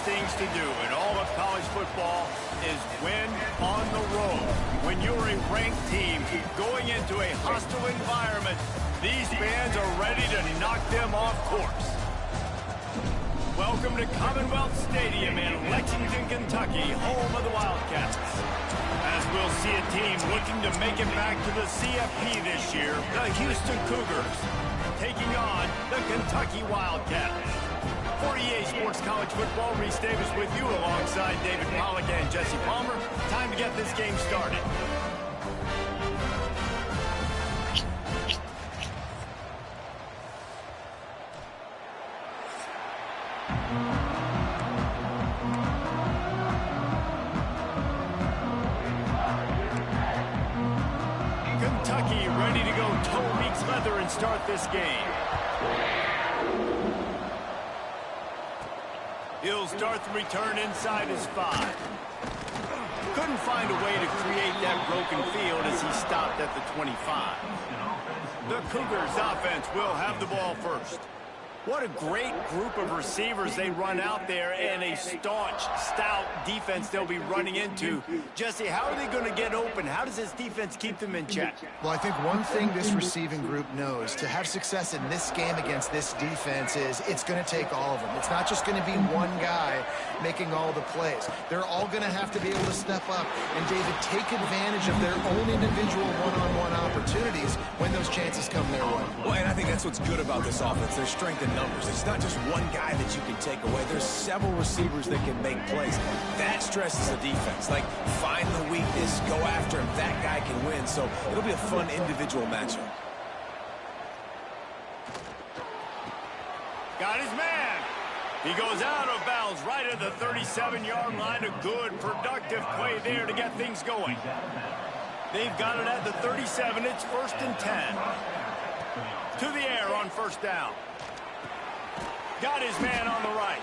things to do in all of college football is win on the road. When you're a ranked team going into a hostile environment, these fans are ready to knock them off course. Welcome to Commonwealth Stadium in Lexington, Kentucky, home of the Wildcats. As we'll see a team looking to make it back to the CFP this year, the Houston Cougars, taking on the Kentucky Wildcats. For EA Sports College Football, Reese Davis with you alongside David Pollack and Jesse Palmer. Time to get this game started. Kentucky ready to go toe meets leather and start this game. He'll start the return inside his 5. Couldn't find a way to create that broken field as he stopped at the 25. The Cougars offense will have the ball first. What a great group of receivers they run out there, and a staunch, stout defense they'll be running into. Jesse, how are they going to get open? How does this defense keep them in check? Well, I think one thing this receiving group knows to have success in this game against this defense is it's going to take all of them. It's not just going to be one guy making all the plays. They're all going to have to be able to step up and, David, take advantage of their own individual one-on-one opportunities when those chances come their way. Well, and I think that's what's good about this offense. Their strength in numbers. It's not just one guy that you can take away. There's several receivers that can make plays. That stresses the defense. Like, find the weakness, go after him. That guy can win. So it'll be a fun individual matchup. Got his man. He goes out of bounds right at the 37-yard line. A good, productive play there to get things going. They've got it at the 37. It's 1st and 10. To the air on 1st down. Got his man on the right.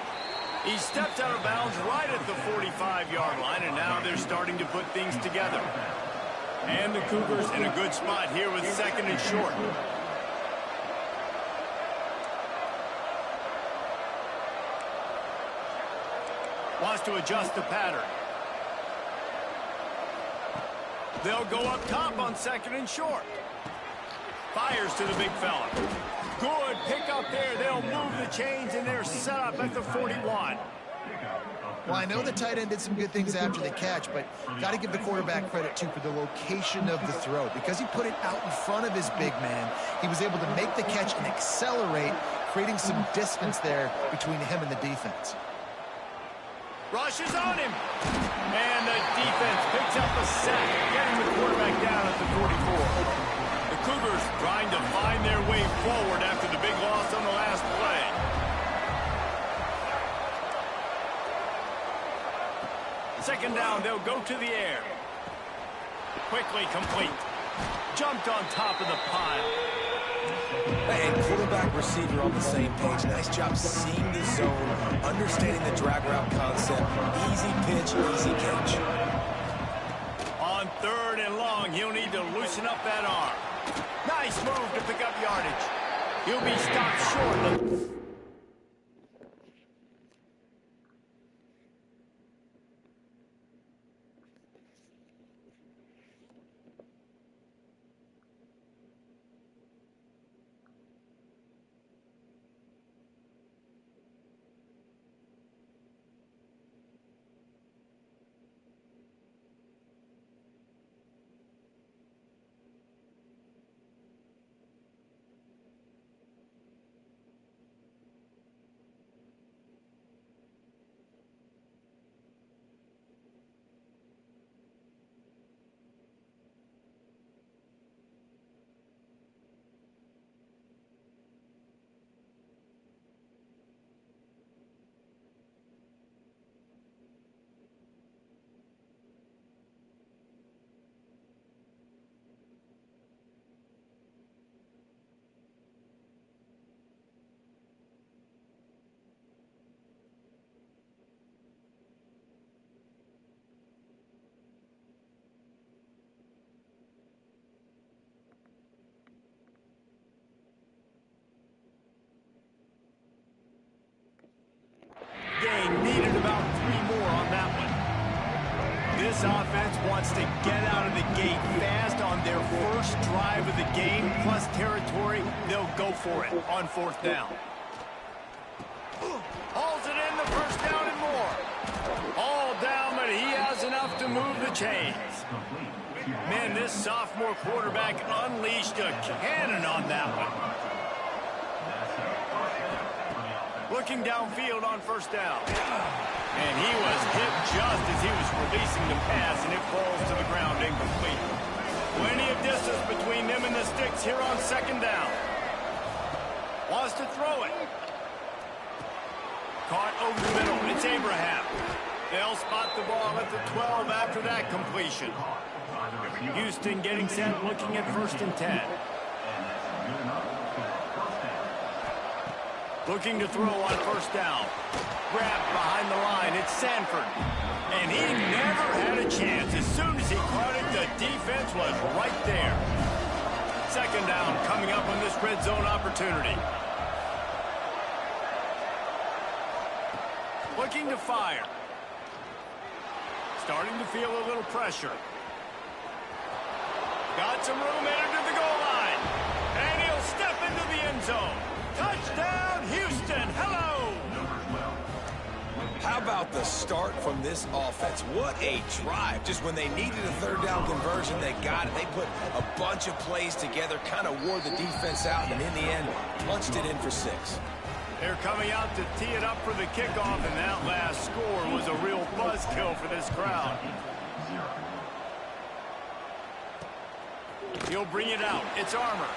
He stepped out of bounds right at the 45-yard line, and now they're starting to put things together. And the Cougars in a good spot here with 2nd and short. Wants to adjust the pattern. They'll go up top on 2nd and short. Fires to the big fella. Good pick up there. They'll move the chains, and they're set up at the 41. Well, I know the tight end did some good things after the catch, but got to give the quarterback credit, too, for the location of the throw. Because he put it out in front of his big man, he was able to make the catch and accelerate, creating some distance there between him and the defense. Rushes on him. And the defense picks up a sack, getting the quarterback down at the 44. The Cougars trying to find their way forward after the big loss on the last play. Second down, they'll go to the air. Quickly complete. Jumped on top of the pile. And quarterback, receiver on the same page. Nice job seeing the zone, understanding the drag route concept. Easy pitch, easy catch. On 3rd and long, he'll need to loosen up that arm. Nice move to pick up yardage. He'll be stopped short. about 3 more on that one. This offense wants to get out of the gate fast on their first drive of the game, plus territory. They'll go for it on 4th down. Hauls it in, the first down and more. All down, but he has enough to move the chains. Man, this sophomore quarterback unleashed a cannon on that one. Looking downfield on 1st down. And he was hit just as he was releasing the pass, and it falls to the ground incomplete. Plenty of distance between them and the sticks here on 2nd down. Wants to throw it. Caught over the middle. It's Abraham. They'll spot the ball at the 12 after that completion. Houston getting set, looking at 1st and 10. Looking to throw on 1st down. Grabbed behind the line. It's Sanford. And he never had a chance. As soon as he caught it, the defense was right there. 2nd down coming up on this red zone opportunity. Looking to fire. Starting to feel a little pressure. Got some room headed to the goal line. And he'll step into the end zone. Touchdown, Houston. Hello. How about the start from this offense? What a drive. Just when they needed a 3rd down conversion, they got it. They put a bunch of plays together, kind of wore the defense out, and in the end, punched it in for 6. They're coming out to tee it up for the kickoff, and that last score was a real buzzkill for this crowd. He'll bring it out. It's Armour.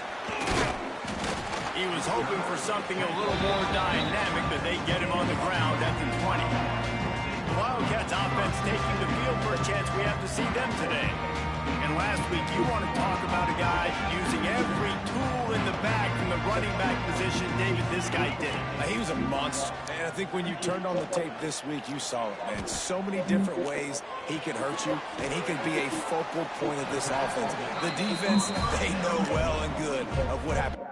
He was hoping for something a little more dynamic, but they get him on the ground at the 20. The Wildcats offense taking the field for a chance. We have to see them today. And last week, you want to talk about a guy using every tool in the bag from the running back position. David, this guy did it. He was a monster. And I think when you turned on the tape this week, you saw it, man. So many different ways he could hurt you, and he could be a focal point of this offense. The defense, they know well and good of what happened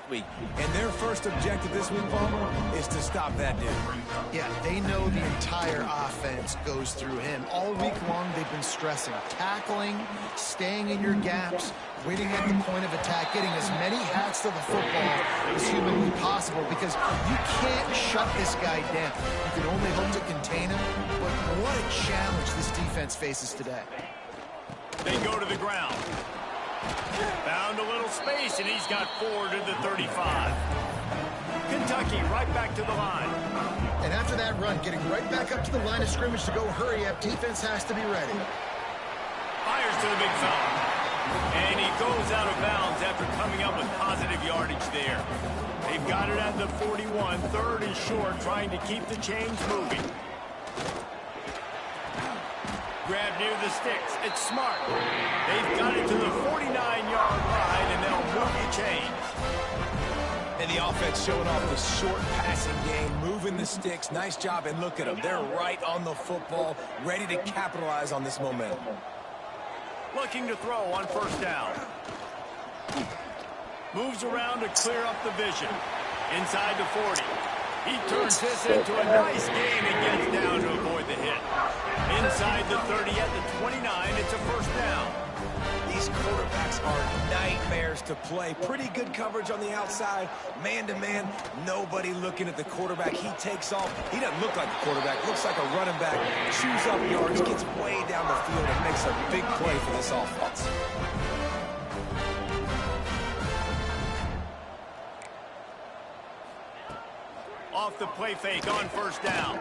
week. And their first objective this week, Palmer, is to stop that dude. Yeah, they know the entire offense goes through him. All week long, they've been stressing tackling, staying in your gaps, waiting at the point of attack, getting as many hats to the football as humanly possible, because you can't shut this guy down. You can only hope to contain him, but what a challenge this defense faces today. They go to the ground. Found a little space, and he's got 4 to the 35. Kentucky right back to the line. And after that run, getting right back up to the line of scrimmage to go hurry up, defense has to be ready. Fires to the big fella. And he goes out of bounds after coming up with positive yardage there. They've got it at the 41, 3rd and short, trying to keep the chains moving. Grab near the sticks. It's Smart. They've got it to the 49-yard line, and they'll move the chains. And the offense showing off the short passing game, moving the sticks. Nice job, and look at them. They're right on the football, ready to capitalize on this momentum. Looking to throw on 1st down. Moves around to clear up the vision. Inside the 40. He turns this into a nice gain and gets down to avoid the hit. Inside the 30 at the 29, it's a 1st down. These quarterbacks are nightmares to play. Pretty good coverage on the outside. Man-to-man, nobody looking at the quarterback. He takes off. He doesn't look like a quarterback. Looks like a running back. Chews up yards, gets way down the field, and makes a big play for this offense. Off the play fake on 1st down.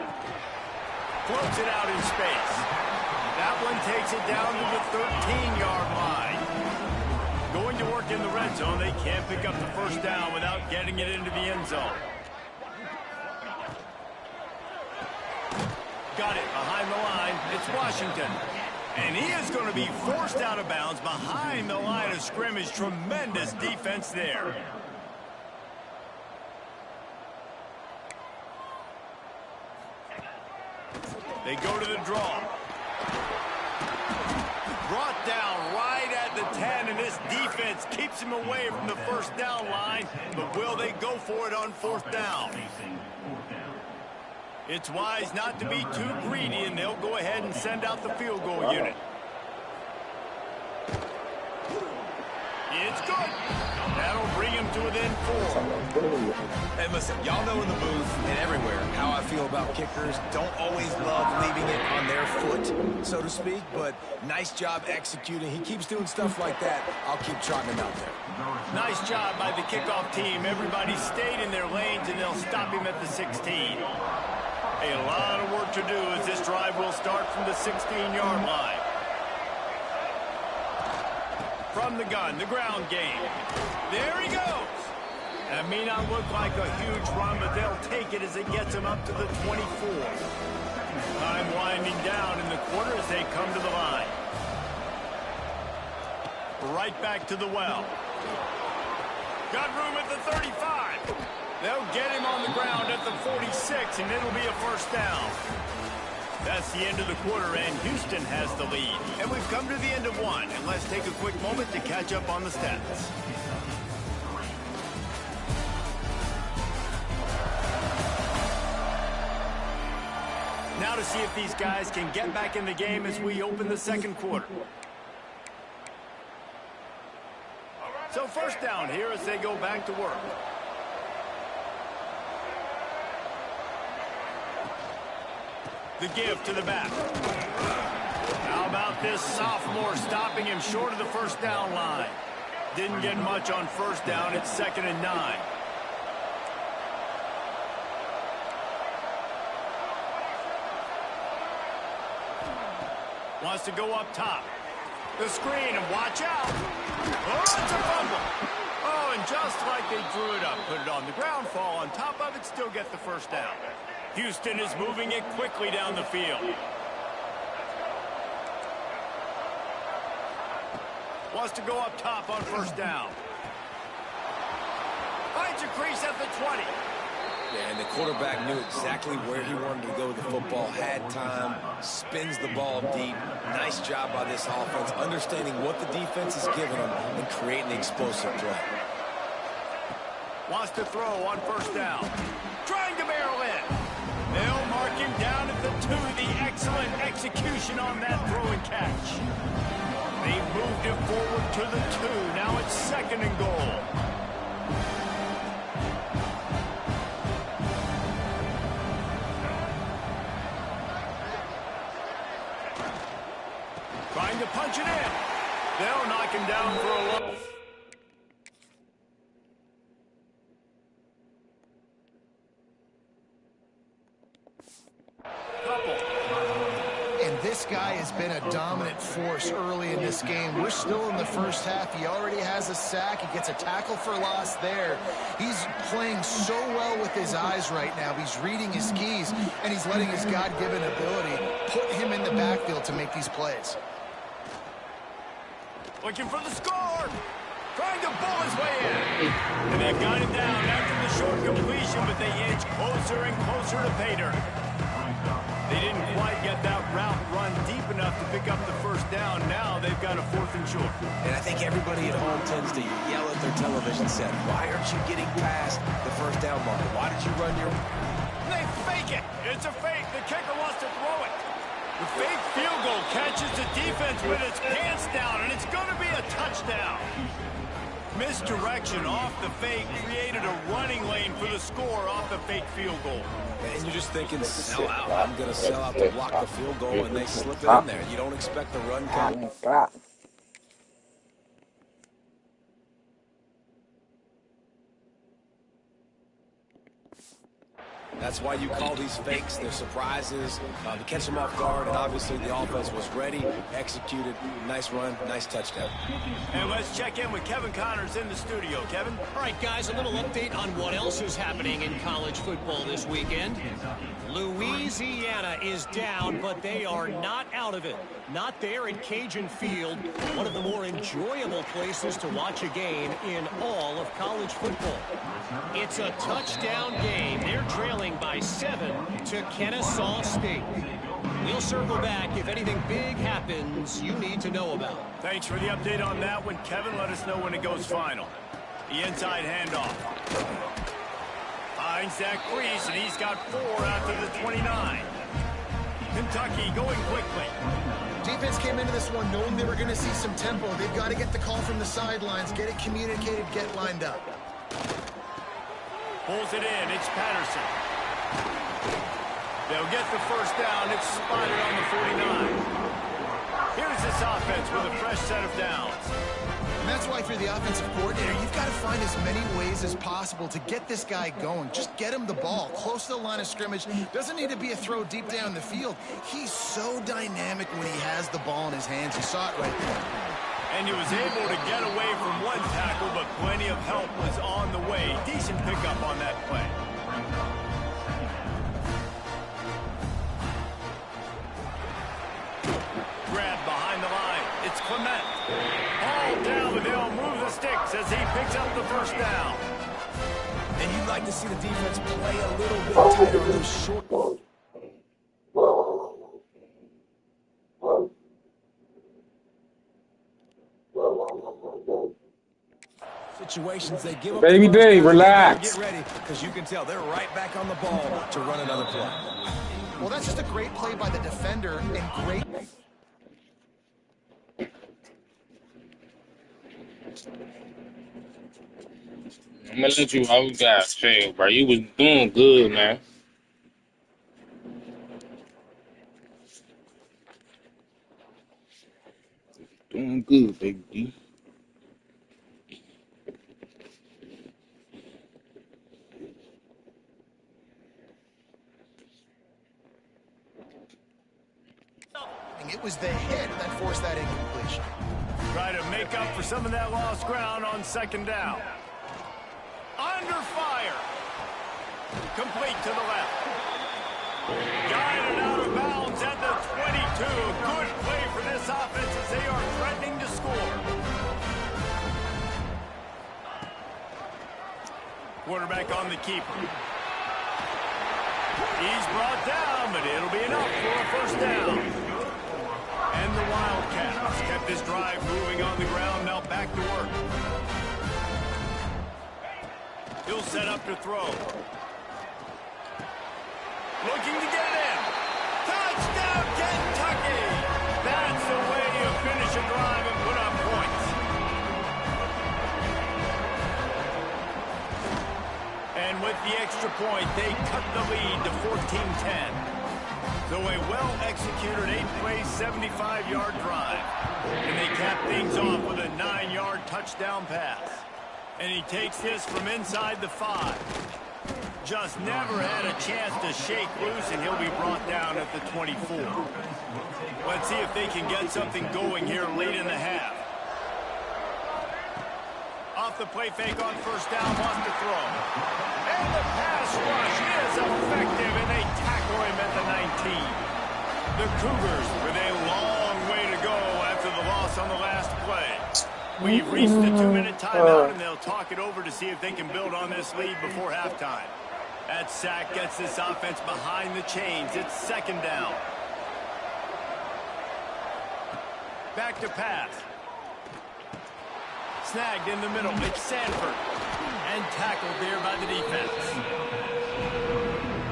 Floats it out in space. That one takes it down to the 13-yard line. Going to work in the red zone. They can't pick up the 1st down without getting it into the end zone. Got it behind the line. It's Washington. And he is going to be forced out of bounds behind the line of scrimmage. Tremendous defense there. They go to the draw. Brought down right at the 10, and this defense keeps him away from the 1st down line. But will they go for it on 4th down? It's wise not to be too greedy, and they'll go ahead and send out the field goal unit. It's good. That'll bring him to within 4. Hey, listen, y'all know in the booth and everywhere how I feel about kickers. Don't always love leaving it on their foot, so to speak, but nice job executing. He keeps doing stuff like that. I'll keep trotting him out there. Nice job by the kickoff team. Everybody stayed in their lanes, and they'll stop him at the 16. A lot of work to do as this drive will start from the 16-yard line. From the gun, the ground game. There he goes. That may not look like a huge run, but they'll take it as it gets him up to the 24. Time winding down in the quarter as they come to the line. Right back to the well. Got room at the 35. They'll get him on the ground at the 46, and it'll be a first down. That's the end of the quarter, and Houston has the lead. And we've come to the end of one, and let's take a quick moment to catch up on the stats. Now to see if these guys can get back in the game as we open the second quarter. So first down here as they go back to work. The give to the back. How about this sophomore stopping him short of the first down line? Didn't get much on first down. It's 2nd and 9. Wants to go up top. The screen, and watch out. Oh, it's a fumble. Oh, and just like they drew it up, put it on the ground, fall on top of it, still get the first down. Houston is moving it quickly down the field. Wants to go up top on first down. Finds a crease at the 20. Yeah, and the quarterback knew exactly where he wanted to go with the football, had time, spins the ball deep. Nice job by this offense, understanding what the defense is giving them and creating the explosive play. Wants to throw on first down. Trying to barrel in. They'll mark him down at the 2. The excellent execution on that throw and catch. They've moved it forward to the 2. Now it's 2nd and goal. Trying to punch it in. They'll knock him down for a low. And this guy has been a dominant force early in this game. We're still in the first half. He already has a sack. He gets a tackle for loss there. He's playing so well with his eyes right now. He's reading his keys, and he's letting his God-given ability put him in the backfield to make these plays. Looking for the score. Trying to bull his way in. And they've got him down after the short completion, but they inch closer and closer to pay dirt. They didn't quite get that route run deep enough to pick up the first down. Now they've got a 4th and short. And I think everybody at home tends to yell at their television set, why aren't you getting past the first down marker? Why did you run your... They fake it. It's a fake. The kicker wants to throw it. The fake field goal catches the defense with its pants down, and it's going to be a touchdown. Misdirection off the fake created a running lane for the score off the fake field goal. And you're just thinking, sell out. I'm going to sell out to block the field goal, and they slip it in there. You don't expect the run coming. That's why you call these fakes. They're surprises to catch them off guard, and obviously the offense was ready, executed. Nice run, nice touchdown. And let's check in with Kevin Connors in the studio. Kevin? All right, guys, a little update on what else is happening in college football this weekend. Louisiana is down, but they are not out of it. Not there at Cajun Field, one of the more enjoyable places to watch a game in all of college football. It's a touchdown game. They're trailing by 7 to Kennesaw State. We'll circle back if anything big happens you need to know about. Thanks for the update on that one, Kevin. Let us know when it goes final. The inside handoff. Finds that crease, and he's got 4 after the 29. Kentucky going quickly. Defense came into this one knowing they were going to see some tempo. They've got to get the call from the sidelines, get it communicated, get lined up. Pulls it in. It's Patterson. They'll get the first down. It's spotted on the 49. Here's this offense with a fresh set of downs. And that's why if you're the offensive coordinator, you've got to find as many ways as possible to get this guy going. Just get him the ball close to the line of scrimmage. Doesn't need to be a throw deep down the field. He's so dynamic when he has the ball in his hands. You saw it right there. And he was able to get away from one tackle, but plenty of help was on the way. Decent pickup on that play. Grab behind the line. It's Clement. All down, but they'll move the sticks as he picks up the first down. And you'd like to see the defense play a little bit tighter on those short situations. They give up. Baby D, relax. Get ready, because you can tell they're right back on the ball to run another play. Well, that's just a great play by the defender and great. I'm gonna let you all you guys fail, bro. You was doing good, man. Doing good, baby. It was the hit that forced that incompletion. Try to make up for some of that lost ground on second down. Under fire. Complete to the left. Guided out of bounds at the 22. Good play for this offense as they are threatening to score. Quarterback on the keeper. He's brought down, but it'll be enough for a first down. And the Wildcats kept this drive moving on the ground, now back to work. He'll set up to throw. Looking to get in. Touchdown, Kentucky! That's the way you finish a drive and put up points. And with the extra point, they cut the lead to 14-10. So a well-executed 8-play, 75-yard drive. And they cap things off with a 9-yard touchdown pass. And he takes this from inside the 5. Just never had a chance to shake loose, and he'll be brought down at the 24. Let's see if they can get something going here late in the half. Off the play fake on first down, wants to throw. And the pass rush is effective, and they tackle him at the 19. The Cougars with a long way to go after the loss on the last play. We've reached the 2-minute timeout, and they'll talk it over to see if they can build on this lead before halftime. That sack gets this offense behind the chains. It's second down. Back to pass. Snagged in the middle. It's Sanford. And tackled there by the defense.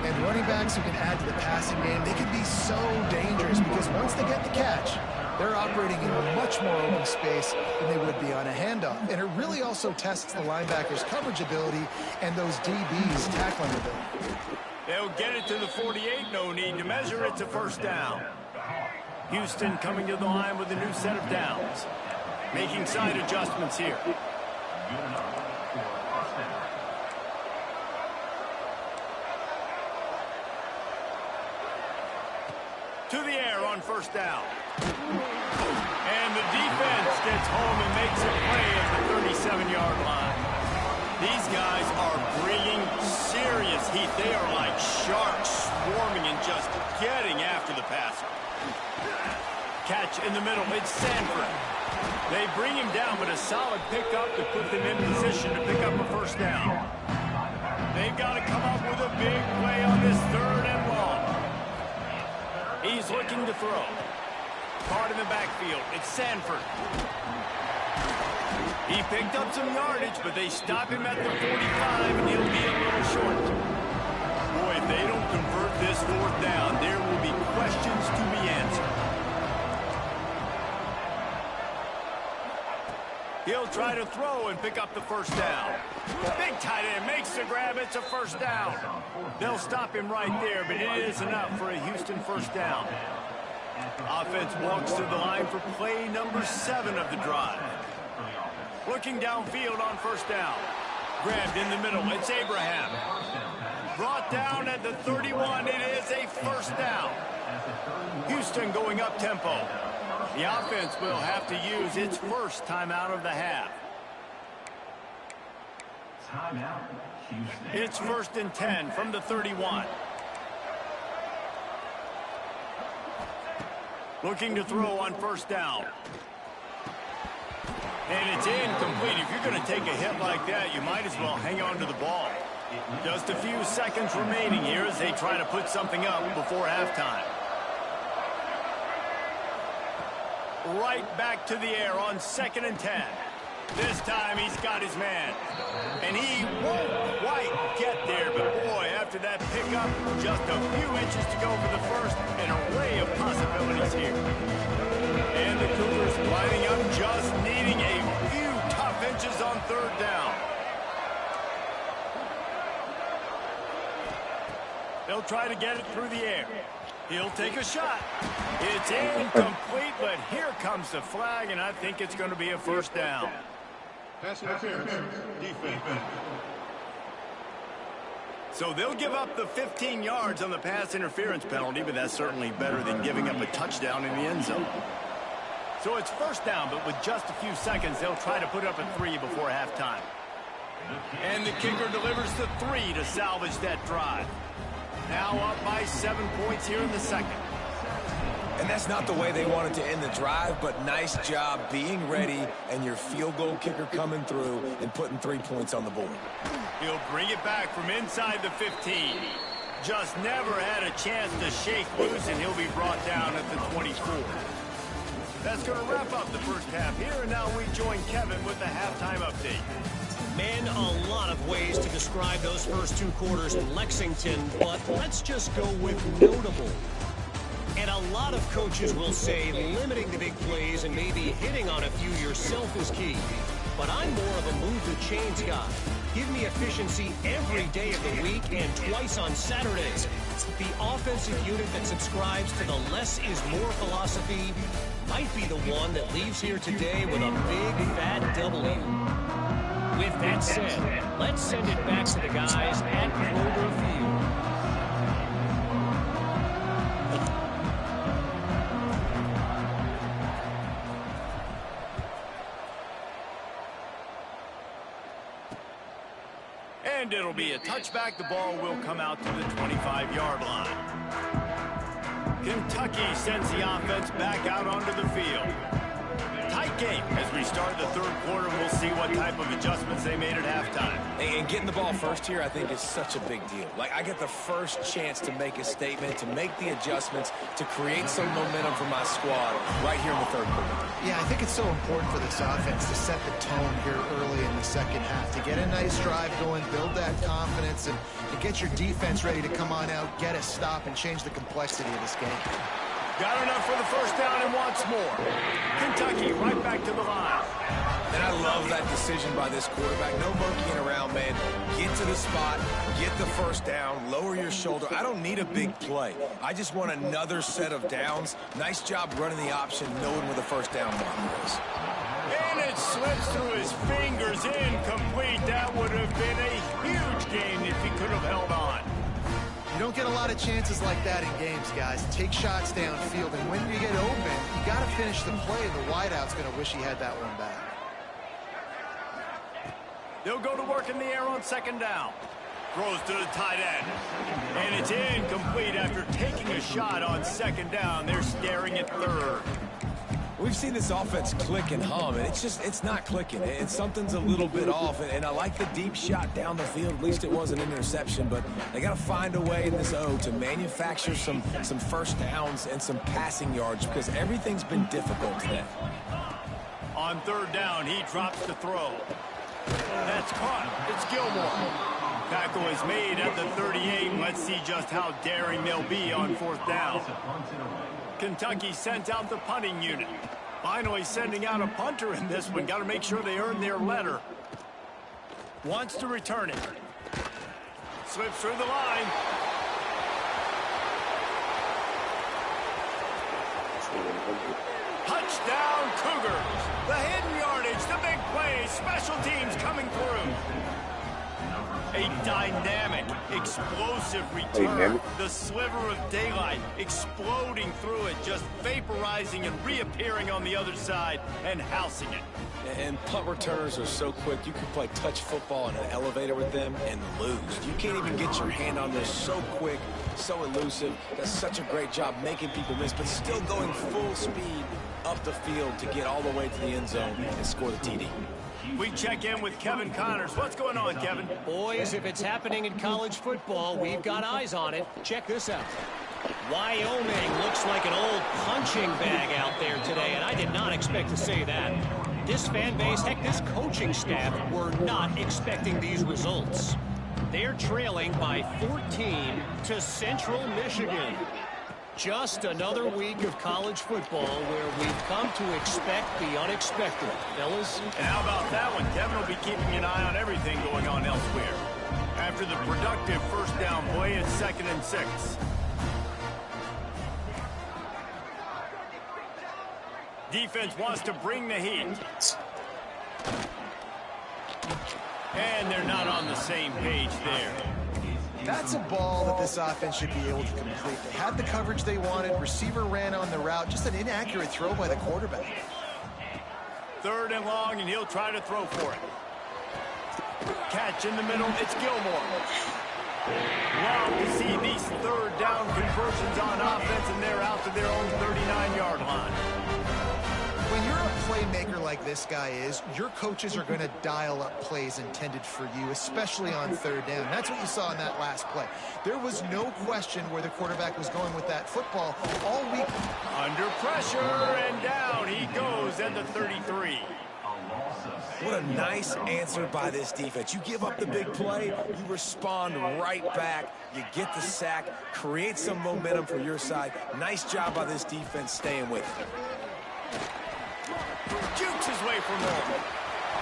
And running backs who can add to the passing game, they can be so dangerous because once they get the catch, they're operating in much more open space than they would be on a handoff. And it really also tests the linebackers' coverage ability and those DBs' tackling ability. They'll get it to the 48. No need to measure. It's a first down. Houston coming to the line with a new set of downs. Making side adjustments here. To the air on first down. And the defense gets home and makes a play at the 37-yard line. These guys are bringing serious heat. They are like sharks swarming and just getting after the passer. Catch in the middle. It's Sanford. They bring him down, but a solid pickup to put them in position to pick up a first down. They've got to come up with a big play on this third and long. He's looking to throw. Card in the backfield. It's Sanford. He picked up some yardage, but they stop him at the 45, and he'll be a little short. If they don't convert this fourth down, there will be questions to be answered. He'll try to throw and pick up the first down. Big tight end makes the grab. It's a first down. They'll stop him right there, but it is enough for a Houston first down. Offense walks to the line for play number 7 of the drive. Looking downfield on first down. Grabbed in the middle. It's Abraham. Brought down at the 31. It is a first down. Houston going up tempo. The offense will have to use its first timeout of the half. It's 1st and 10 from the 31. Looking to throw on first down. And it's incomplete. If you're going to take a hit like that, you might as well hang on to the ball. Just a few seconds remaining here as they try to put something up before halftime. Right back to the air on 2nd and 10. This time he's got his man. And he won't quite get there, but boy, after that pickup, just a few inches to go for the first. An array of possibilities here. And the Cougars lining up, just needing a few tough inches on 3rd down. They'll try to get it through the air. He'll take a shot. It's incomplete, but here comes the flag, and I think it's going to be a first down. Pass interference. Defense. So they'll give up the 15 yards on the pass interference penalty, but that's certainly better than giving up a touchdown in the end zone. So it's first down, but with just a few seconds, they'll try to put up a 3 before halftime. And the kicker delivers the 3 to salvage that drive. Now up by 7 points here in the second. And that's not the way they wanted to end the drive, but nice job being ready and your field goal kicker coming through and putting 3 points on the board. He'll bring it back from inside the 15. Just never had a chance to shake loose, and he'll be brought down at the 24. That's going to wrap up the first half here, and now we join Kevin with the halftime update. Man, a lot of ways to describe those first 2 quarters in Lexington, but let's just go with notable. And a lot of coaches will say limiting the big plays and maybe hitting on a few yourself is key. But I'm more of a move the chains guy. Give me efficiency every day of the week and twice on Saturdays. The offensive unit that subscribes to the less is more philosophy might be the one that leaves here today with a big fat W. With that said, let's send it back to the guys at Kroger Field. And it'll be a touchback. The ball will come out to the 25-yard line. Kentucky sends the offense back out onto the field. Tight game as we start the 3rd quarter. We'll see what type of adjustments they made at halftime. And getting the ball first here, I think, is such a big deal. Like, I get the first chance to make a statement, to make the adjustments, to create some momentum for my squad right here in the 3rd quarter. Yeah, I think it's so important for this offense to set the tone here early in the second half, to get a nice drive going, build that confidence, and get your defense ready to come on out, get a stop, and change the complexity of this game. Got enough for the first down and wants more. Kentucky right back to the line. And I love that decision by this quarterback. No monkeying around, man. Get to the spot, get the first down, lower your shoulder. I don't need a big play. I just want another set of downs. Nice job running the option, knowing where the first down marker is. And it slips through his fingers, incomplete. That would have been a huge gain if he could have held on. You don't get a lot of chances like that in games, guys. Take shots downfield, and when you get open, you got to finish the play. The wideout's going to wish he had that one back. They'll go to work in the air on 2nd down. Throws to the tight end. And it's incomplete after taking a shot on 2nd down. They're staring at 3rd. We've seen this offense click and hum, and it's not clicking. Something's a little bit off, and I like the deep shot down the field. At least it was an interception, but they got to find a way in this O to manufacture some first downs and some passing yards because everything's been difficult today. On 3rd down, he drops the throw. That's caught. It's Gilmore. Tackle is made at the 38. Let's see just how daring they'll be on 4th down. Kentucky sent out the punting unit. Finally sending out a punter in this one. Got to make sure they earn their letter. Wants to return it. Slips through the line. Touchdown Cougars. The hidden yardage, the big play, special teams coming through. A dynamic, explosive return. The sliver of daylight exploding through it, just vaporizing and reappearing on the other side and housing it. And punt returners are so quick. You can play touch football in an elevator with them and lose. You can't even get your hand on this. So quick, so elusive. Does such a great job making people miss, but still going full speed up the field to get all the way to the end zone and score the TD. We check in with Kevin Connors. What's going on, Kevin? Boys, if it's happening in college football, we've got eyes on it. Check this out. Wyoming looks like an old punching bag out there today, and I did not expect to say that. This fan base, heck, this coaching staff were not expecting these results. They're trailing by 14 to Central Michigan. Just another week of college football where we've come to expect the unexpected. Fellas? And how about that one? Kevin will be keeping an eye on everything going on elsewhere. After the productive first down play, it's 2nd and 6. Defense wants to bring the heat. And they're not on the same page there. That's a ball that this offense should be able to complete. They had the coverage they wanted. Receiver ran on the route. Just an inaccurate throw by the quarterback. 3rd and long, and he'll try to throw for it. Catch in the middle. It's Gilmore. Wow, to see these 3rd down conversions on offense, and they're out to their own 39-yard line. When you're a playmaker like this guy is, your coaches are going to dial up plays intended for you, especially on 3rd down. That's what you saw in that last play. There was no question where the quarterback was going with that football all week. Under pressure, and down he goes at the 33. What a nice answer by this defense. You give up the big play, you respond right back, you get the sack, create some momentum for your side. Nice job by this defense staying with it. Jukes his way for more.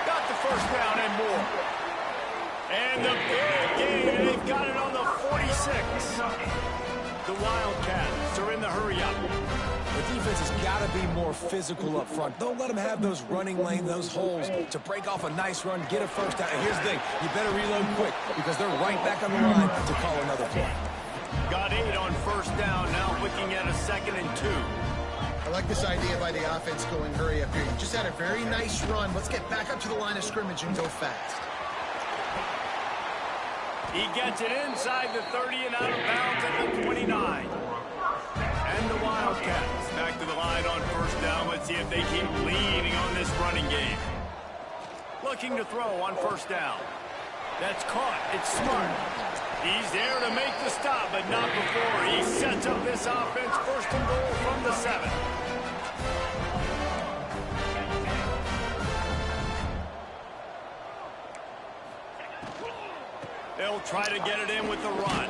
Got the first down and more. And the big game, they've got it on the 46. The Wildcats are in the hurry-up. The defense has got to be more physical up front. Don't let them have those running lanes, those holes to break off a nice run, get a first down. And here's the thing, you better reload quick because they're right back on the line to call another play. Got 8 on first down, now looking at a 2nd and 2. I like this idea by the offense going hurry up here. You just had a very nice run. Let's get back up to the line of scrimmage and go fast. He gets it inside the 30 and out of bounds at the 29. And the Wildcats back to the line on first down. Let's see if they keep leading on this running game. Looking to throw on first down. That's caught. It's smart. He's there to make the stop, but not before he sets up this offense. 1st and goal from the 7. They'll try to get it in with the run.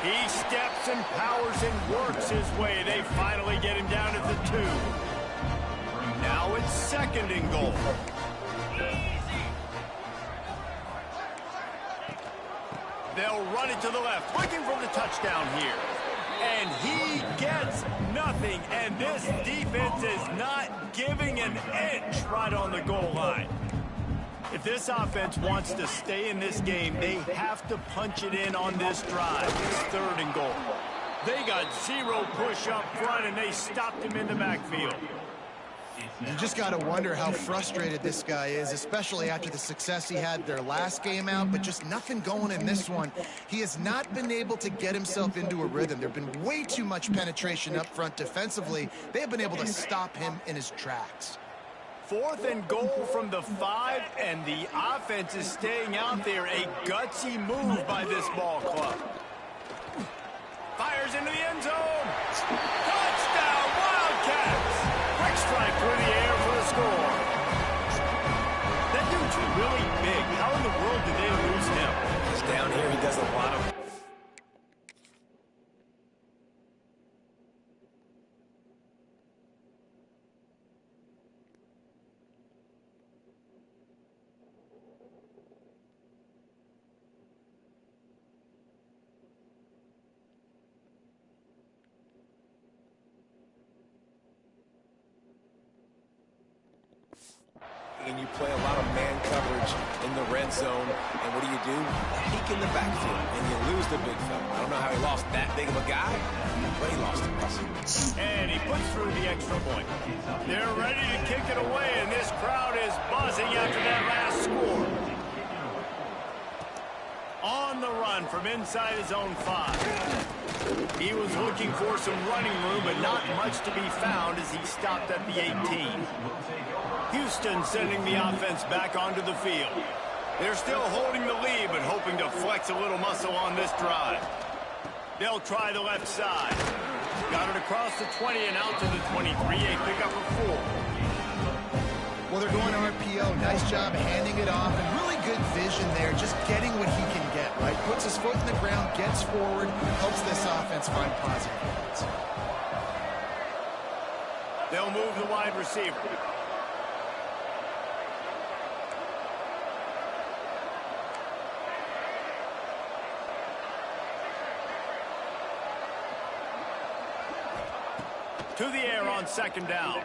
He steps and powers and works his way. They finally get him down at the 2. Now it's 2nd and goal. They'll run it to the left, looking for the touchdown here. And he gets nothing, and this defense is not giving an inch right on the goal line. If this offense wants to stay in this game, they have to punch it in on this drive. It's 3rd and goal. They got 0 push up front, and they stopped him in the backfield. You just got to wonder how frustrated this guy is, especially after the success he had their last game out, but just nothing going in this one. He has not been able to get himself into a rhythm. There have been way too much penetration up front defensively. They have been able to stop him in his tracks. 4th and goal from the 5, and the offense is staying out there. A gutsy move by this ball club. Fires into the end zone. Touchdown, Wildcats! Quick strike through the air for the score. That dude's really big. How in the world did they lose him? first down here. He does a lot of... And you play a lot of man coverage in the red zone. And what do? Peek in the backfield, and you lose the big fella. I don't know how he lost that big of a guy, but he lost him. And he puts through the extra point. They're ready to kick it away, and this crowd is buzzing after that last score. On the run from inside his own 5. He was looking for some running room, but not much to be found as he stopped at the 18. Houston sending the offense back onto the field. They're still holding the lead, but hoping to flex a little muscle on this drive. They'll try the left side. Got it across the 20 and out to the 23, a pickup of 4. Well, they're going RPO. Nice job handing it off, and really good vision there, just getting what he can get, right? Puts his foot in the ground, gets forward, helps this offense find positive points. They'll move the wide receiver. To the air on second down.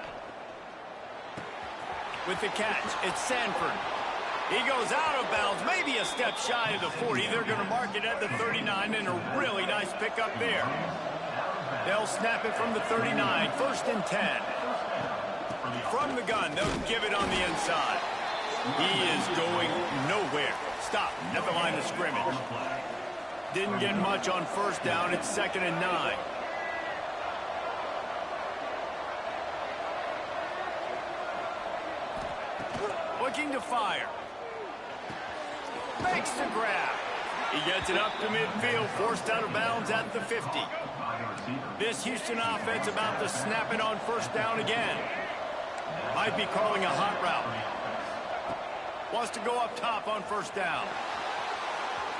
With the catch, it's Sanford. He goes out of bounds, maybe a step shy of the 40. They're going to mark it at the 39, and a really nice pickup there. They'll snap it from the 39, 1st and 10. From the gun, they'll give it on the inside. He is going nowhere. Stop at the line of scrimmage. Didn't get much on 1st down. It's 2nd and 9. Looking to fire. Makes the grab. He gets it up to midfield, forced out of bounds at the 50. This Houston offense about to snap it on 1st down again. Might be calling a hot route. Wants to go up top on 1st down.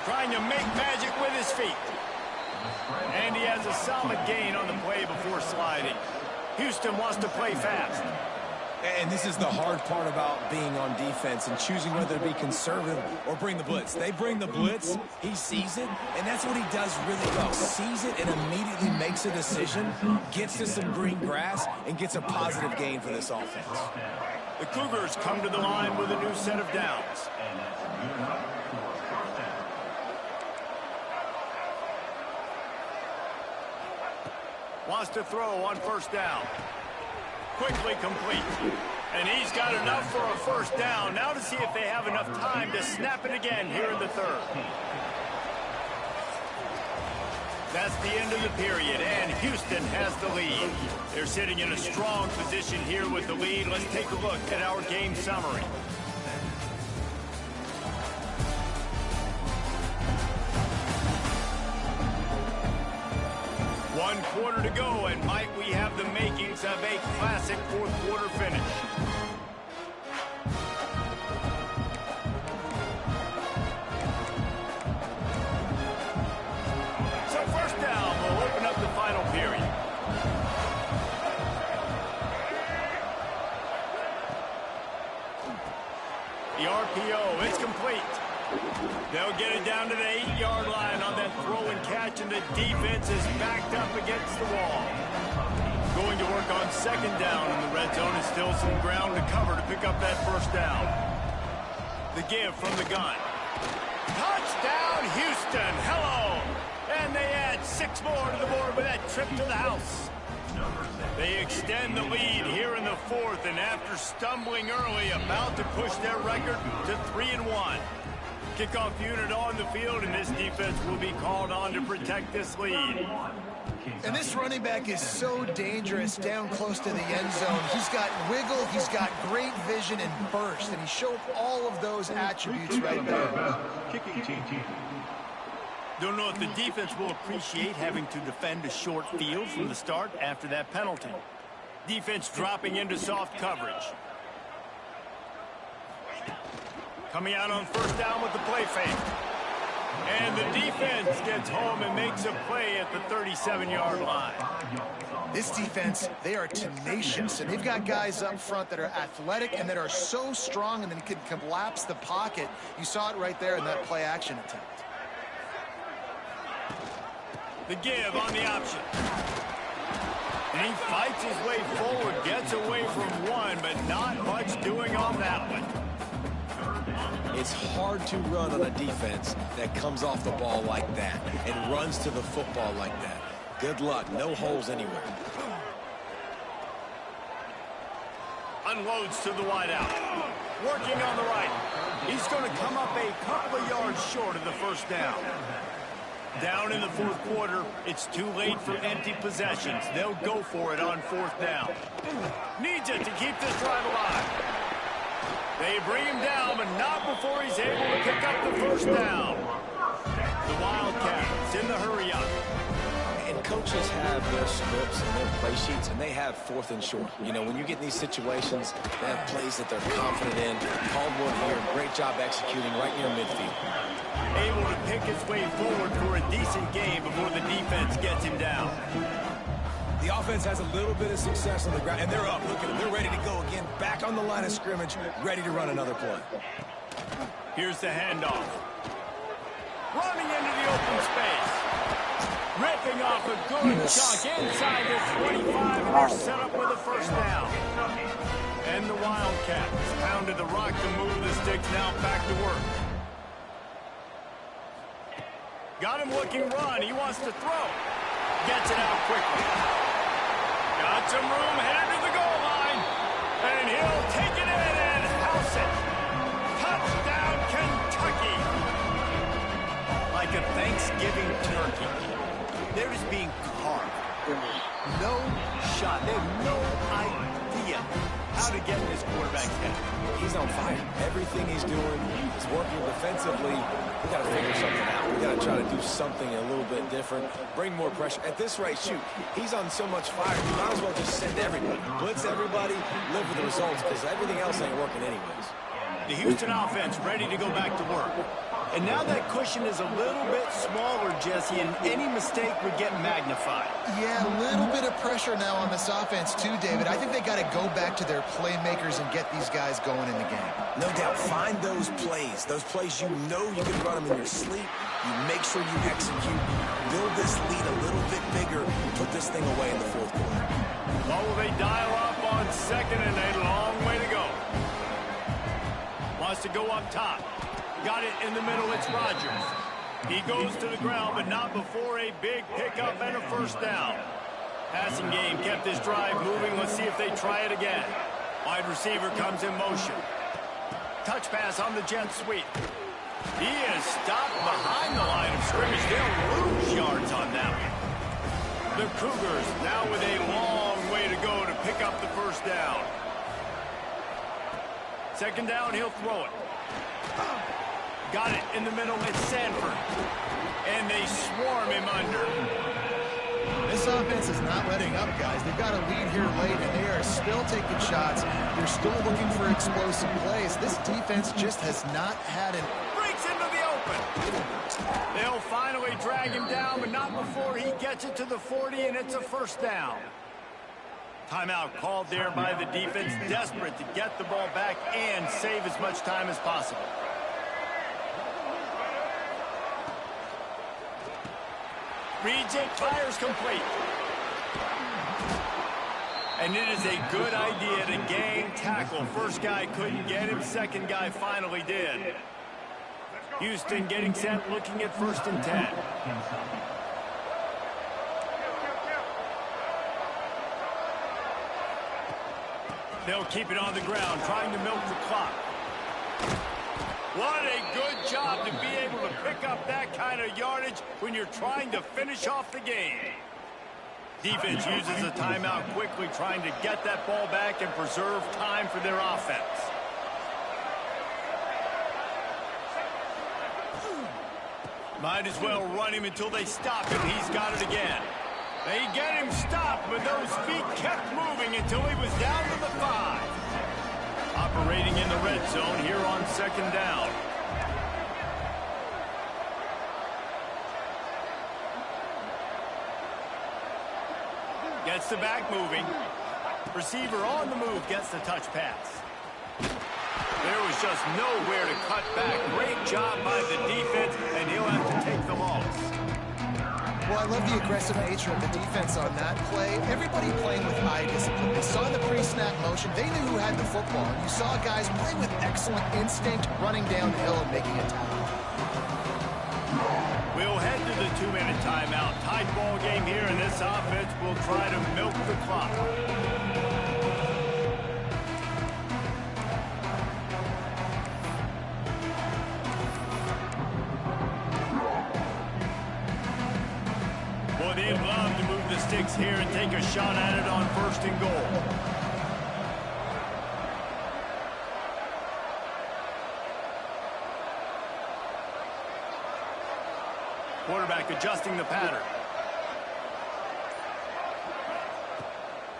Trying to make magic with his feet. And he has a solid gain on the play before sliding. Houston wants to play fast. And this is the hard part about being on defense and choosing whether to be conservative or bring the blitz. They bring the blitz, he sees it, and that's what he does really well. Sees it and immediately makes a decision, gets to some green grass, and gets a positive gain for this offense. The Cougars come to the line with a new set of downs. Wants to throw on 1st down. Quickly complete. And he's got enough for a 1st down. Now to see if they have enough time to snap it again here in the 3rd. That's the end of the period, and Houston has the lead. They're sitting in a strong position here with the lead. Let's take a look at our game summary. One quarter to go, and might we have the makings of a classic 4th quarter finish. So 1st down will open up the final period. The RPO, it's complete. They'll get it down to the 8-yard line on that throw and catch, and the defense is backed up against the wall. Going to work on 2nd down in the red zone, and still some ground to cover to pick up that 1st down. The give from the gun. Touchdown, Houston. Hello. And they add 6 more to the board with that trip to the house. They extend the lead here in the 4th, and after stumbling early, about to push their record to 3-1. Kickoff unit on the field, and this defense will be called on to protect this lead. And this running back is so dangerous down close to the end zone. He's got wiggle, he's got great vision and burst, and he showed all of those attributes right there. Don't know if the defense will appreciate having to defend a short field from the start after that penalty. Defense dropping into soft coverage. Coming out on 1st down with the play fake. And the defense gets home and makes a play at the 37-yard line. This defense, they are tenacious, and they've got guys up front that are athletic and that are so strong and then can collapse the pocket. You saw it right there in that play-action attempt. The give on the option. And he fights his way forward, gets away from one, but not much doing on that one. It's hard to run on a defense that comes off the ball like that and runs to the football like that. Good luck. No holes anywhere. Unloads to the wideout. Working on the right. He's going to come up a couple of yards short of the first down. Down in the fourth quarter, it's too late for empty possessions. They'll go for it on fourth down. Needs it to keep this drive alive. They bring him down, but not before he's able to pick up the first down. The Wildcats in the hurry up. And coaches have their scripts and their play sheets, and they have fourth and short. You know, when you get in these situations, they have plays that they're confident in. Caldwell here, great job executing right near midfield. Able to pick his way forward for a decent game before the defense gets him down. The offense has a little bit of success on the ground, and they're up. Look at them. They're ready to go again. Back on the line of scrimmage, ready to run another play. Here's the handoff. Running into the open space. Ripping off a good chunk inside the 25, and they're set up with a first down. And the Wildcats pounded the rock to move the sticks, now back to work. Got him looking run. He wants to throw. Gets it out quickly. Got some room headed to the goal line. And he'll take it in and house it. Touchdown, Kentucky. Like a Thanksgiving turkey. They're just being carved. No shot. They have no idea how to get in this quarterback's head. He's on fire. Everything he's doing is working defensively. We got to figure something out. We got to try to do something a little bit different. Bring more pressure. At this rate, shoot, he's on so much fire. You might as well just send everybody. Blitz everybody, live with the results, because everything else ain't working anyways. The Houston offense ready to go back to work. And now that cushion is a little bit smaller, Jesse, and any mistake would get magnified. Yeah, a little bit of pressure now on this offense too, David. I think they got to go back to their playmakers and get these guys going in the game. No doubt. Find those plays you know you can run them in your sleep. You make sure you execute. Build this lead a little bit bigger. Put this thing away in the fourth quarter. What will they dial up on second and a long way to go? Wants to go up top. Got it in the middle. It's Rodgers. He goes to the ground, but not before a big pickup and a first down. Passing game kept this drive moving. Let's see if they try it again. Wide receiver comes in motion. Touch pass on the jet sweep. He is stopped behind the line of scrimmage. They'll lose yards on that one. The Cougars now with a long way to go to pick up the first down. Second down, he'll throw it. Got it in the middle. It's Sanford. And they swarm him under. This offense is not letting up, guys. They've got a lead here late, and they are still taking shots. They're still looking for explosive plays. This defense just has not had an... Breaks into the open. They'll finally drag him down, but not before he gets it to the 40, and it's a first down. Timeout called there by the defense, desperate to get the ball back and save as much time as possible. Reads it, fires complete. And it is a good idea to gain tackle. First guy couldn't get him, second guy finally did. Houston getting set, looking at 1st and 10. They'll keep it on the ground, trying to milk the clock. What a good job to be able to pick up that kind of yardage when you're trying to finish off the game. Defense uses a timeout quickly, trying to get that ball back and preserve time for their offense. Might as well run him until they stop him. He's got it again. They get him stopped, but those feet kept moving until he was down to the 5. Operating in the red zone here on 2nd down. Gets the back moving. Receiver on the move gets the touch pass. There was just nowhere to cut back. Great job by the defense, and he'll have to take the loss. Well, I love the aggressive nature of the defense on that play. Everybody playing with eye discipline. They saw the pre-snap motion. They knew who had the football. And you saw guys play with excellent instinct, running down the hill and making a tackle. We'll head to the 2-minute timeout. Tight ball game here, and this offense will try to milk the clock. Well, they'd love to move the sticks here and take a shot at it on 1st and goal. Quarterback adjusting the pattern.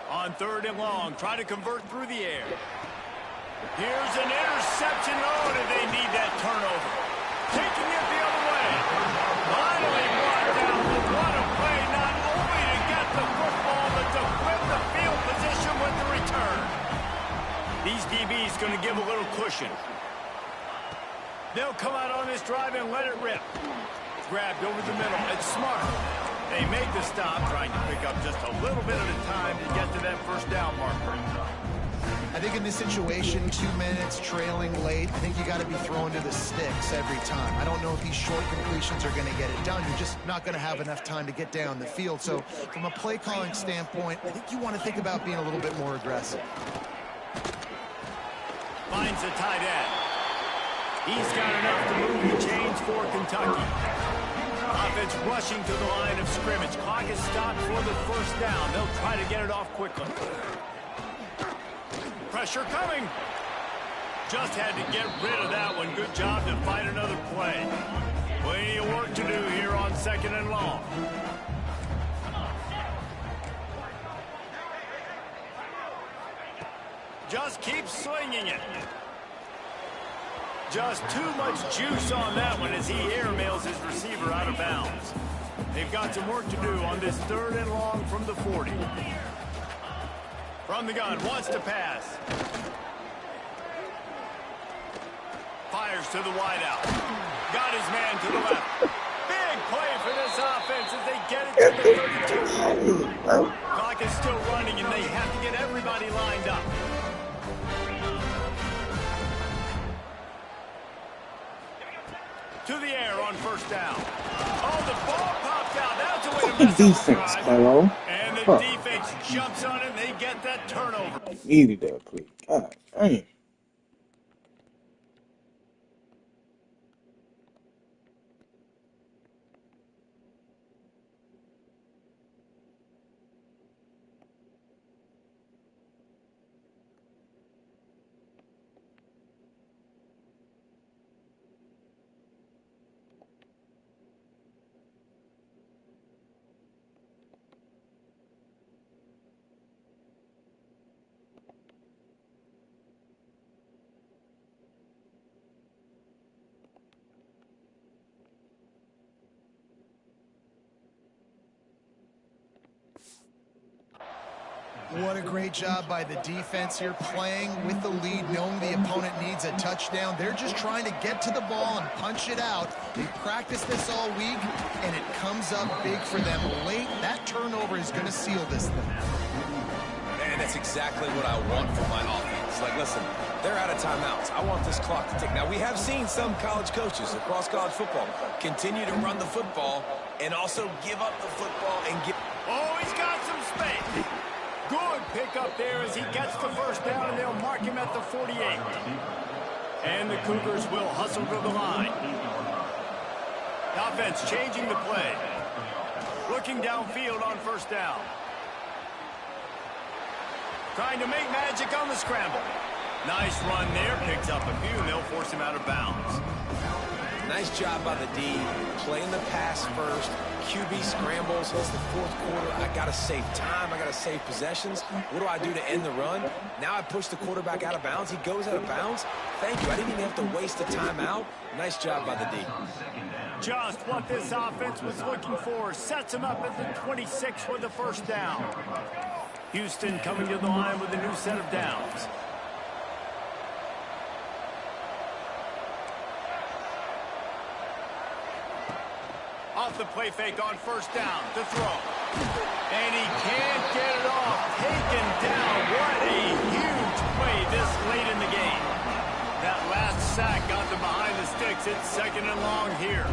On 3rd and long, try to convert through the air. Here's an interception. Oh, did they need that turnover? Taking it the other way. Finally brought down. What a play, not only to get the football, but to flip the field position with the return. These DBs going to give a little cushion. They'll come out on this drive and let it rip. Grabbed over the middle. It's smart. They made the stop, trying to pick up just a little bit at a time to get to that 1st down marker. I think in this situation, 2 minutes, trailing late, I think you got to be throwing to the sticks every time. I don't know if these short completions are going to get it done. You're just not going to have enough time to get down the field. So from a play calling standpoint, I think you want to think about being a little bit more aggressive. Finds the tight end. He's got enough to move the chains for Kentucky. Offense rushing to the line of scrimmage. Clock is stopped for the 1st down. They'll try to get it off quickly. Pressure coming. Just had to get rid of that one. Good job to find another play. Plenty of work to do here on 2nd and long. Just keep slinging it. Just too much juice on that one as he airmails his receiver out of bounds. They've got some work to do on this 3rd and long from the 40. From the gun, wants to pass. Fires to the wideout. Got his man to the left. Big play for this offense as they get it to the 32. Clock is still running, and they have to get everybody lined up. To the air on 1st down. Oh, the ball popped out. That's a way to mess Defense, Kevo. And the defense jumps on it, and they get that turnover. Needed that, please. God dang. What a great job by the defense here, playing with the lead, knowing the opponent needs a touchdown. They're just trying to get to the ball and punch it out. They practiced this all week, and it comes up big for them late. That turnover is going to seal this thing. Man, that's exactly what I want from my offense. Like, listen, they're out of timeouts. I want this clock to tick. Now, we have seen some college coaches across college football continue to run the football and also give up the football and get... Oh, he's got some space. Good pickup there as he gets the 1st down, and they'll mark him at the 48. And the Cougars will hustle to the line. Offense changing the play. Looking downfield on 1st down. Trying to make magic on the scramble. Nice run there. Picks up a few, and they'll force him out of bounds. Nice job by the D, playing the pass first. QB scrambles. It's the fourth quarter. I got to save time. I got to save possessions. What do I do to end the run? Now I push the quarterback out of bounds. He goes out of bounds. Thank you. I didn't even have to waste a timeout. Nice job by the D. Just what this offense was looking for. Sets him up at the 26 for the first down. Houston coming to the line with a new set of downs. Off the play fake on first down to throw. And he can't get it off. Taken down. What a huge play this late in the game. That last sack got them behind the sticks. It's second and long here.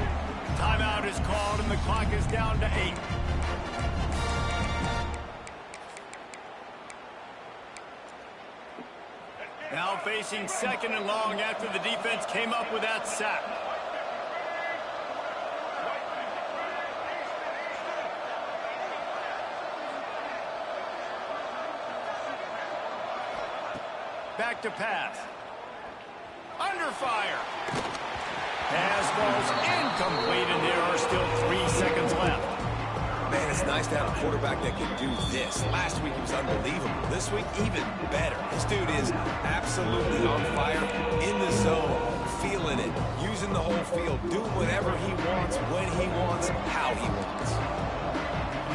Timeout is called and the clock is down to 8. Now facing second and long after the defense came up with that sack. Back to pass. Under fire. Pass falls incomplete, and there are still 3 seconds left. Man, it's nice to have a quarterback that can do this. Last week he was unbelievable. This week, even better. This dude is absolutely on fire, in the zone, feeling it, using the whole field, doing whatever he wants, when he wants, how he wants.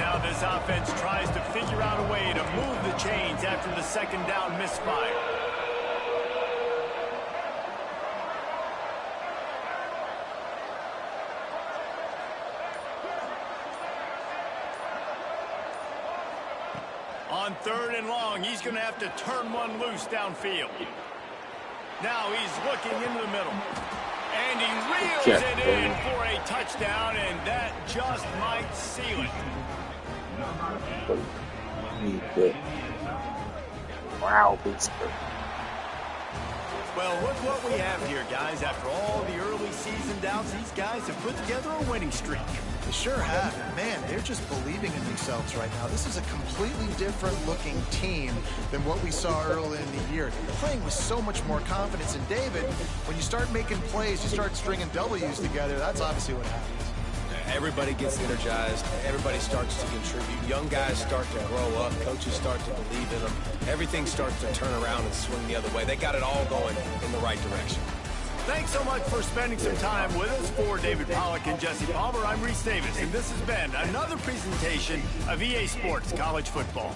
Now this offense tries to figure out a way to move the chains after the second down misfire. On third and long, he's going to have to turn one loose downfield. Now he's looking into the middle. And he reels it in for a touchdown, and that just might seal it. Wow, Well, look what we have here, guys. After all the early season doubts, these guys have put together a winning streak. They sure have. And man, they're just believing in themselves right now. This is a completely different looking team than what we saw early in the year. They're playing with so much more confidence. And David, when you start making plays, you start stringing W's together, that's obviously what happens. Everybody gets energized. Everybody starts to contribute. Young guys start to grow up. Coaches start to believe in them. Everything starts to turn around and swing the other way. They got it all going in the right direction. Thanks so much for spending some time with us. For David Pollack and Jesse Palmer, I'm Reese Davis, and this has been another presentation of EA Sports College Football.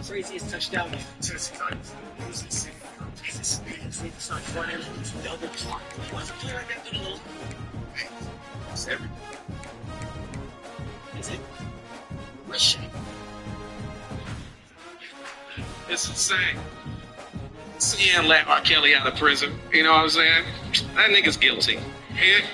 Craziest touchdown in Tennessee Titans. Jesus, it's not one end, it's double clock. He wasn't playing like that little. It's everything. Is it? Rushing. It's insane. Seeing let R. Kelly out of prison, you know what I'm saying? That nigga's guilty. Yeah.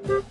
Thank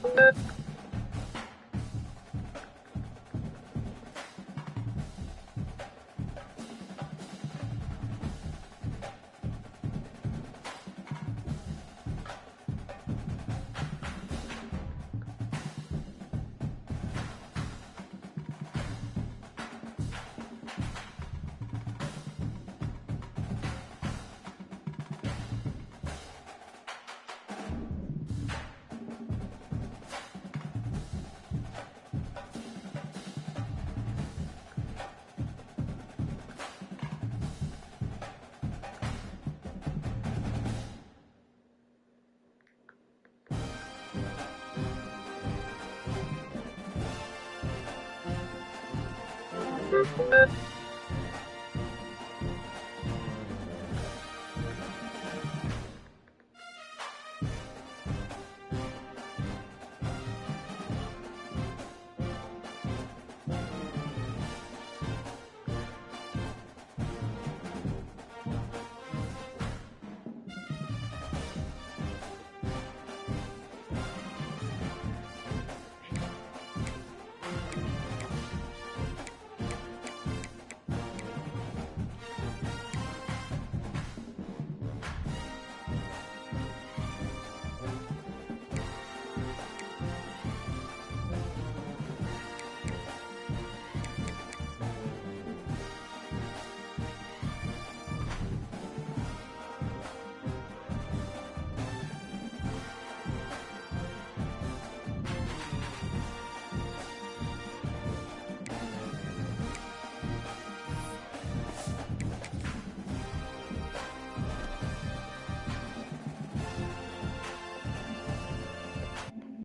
you.